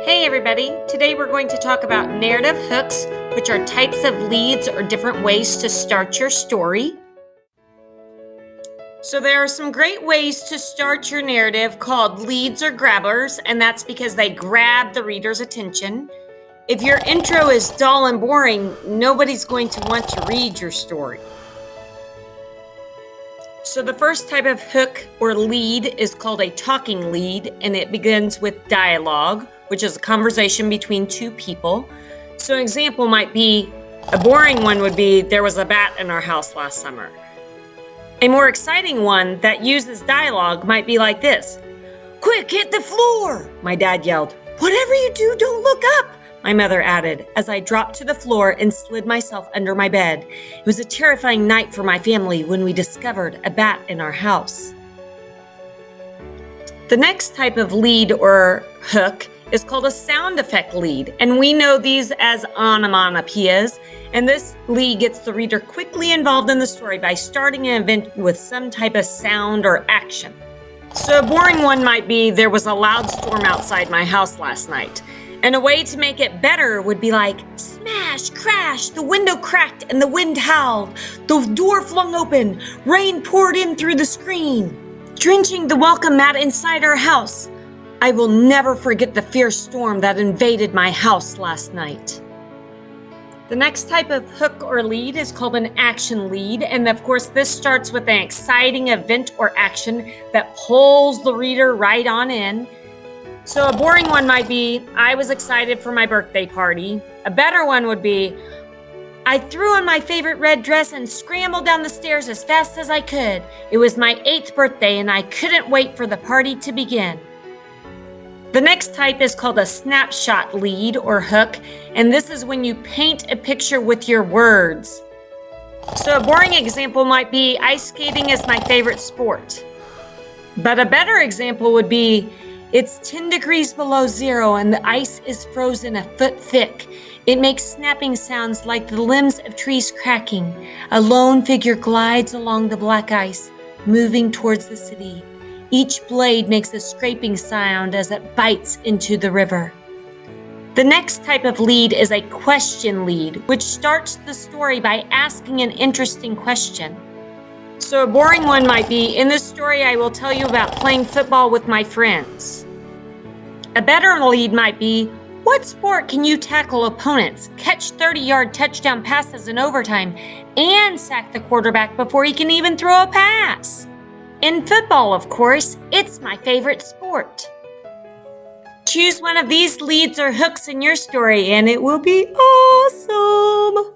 Hey everybody, today we're going to talk about narrative hooks, which are types of leads or different ways to start your story. So there are some great ways to start your narrative called leads or grabbers, and that's because they grab the reader's attention. If your intro is dull and boring, nobody's going to want to read your story. So the first type of hook or lead is called a talking lead, and it begins with dialogue, which is a conversation between two people. So an example might be, a boring one would be, there was a bat in our house last summer. A more exciting one that uses dialogue might be like this. Quick, hit the floor, my dad yelled. Whatever you do, don't look up, my mother added, as I dropped to the floor and slid myself under my bed. It was a terrifying night for my family when we discovered a bat in our house. The next type of lead or hook is called a sound effect lead, and we know these as onomatopoeias, and this lead gets the reader quickly involved in the story by starting an event with some type of sound or action. So a boring one might be, there was a loud storm outside my house last night. And a way to make it better would be like, smash, crash, the window cracked and the wind howled. The door flung open, rain poured in through the screen, drenching the welcome mat inside our house. I will never forget the fierce storm that invaded my house last night. The next type of hook or lead is called an action lead, and of course this starts with an exciting event or action that pulls the reader right on in. So a boring one might be, I was excited for my birthday party. A better one would be, I threw on my favorite red dress and scrambled down the stairs as fast as I could. It was my 8th birthday and I couldn't wait for the party to begin. The next type is called a snapshot lead or hook, and this is when you paint a picture with your words. So a boring example might be, ice skating is my favorite sport. But a better example would be, it's 10 degrees below zero and the ice is frozen a foot thick. It makes snapping sounds like the limbs of trees cracking. A lone figure glides along the black ice, moving towards the city. Each blade makes a scraping sound as it bites into the river. The next type of lead is a question lead, which starts the story by asking an interesting question. So a boring one might be, in this story I will tell you about playing football with my friends. A better lead might be, what sport can you tackle opponents, catch 30-yard touchdown passes in overtime, and sack the quarterback before he can even throw a pass? In football, of course, it's my favorite sport. Choose one of these leads or hooks in your story and it will be awesome!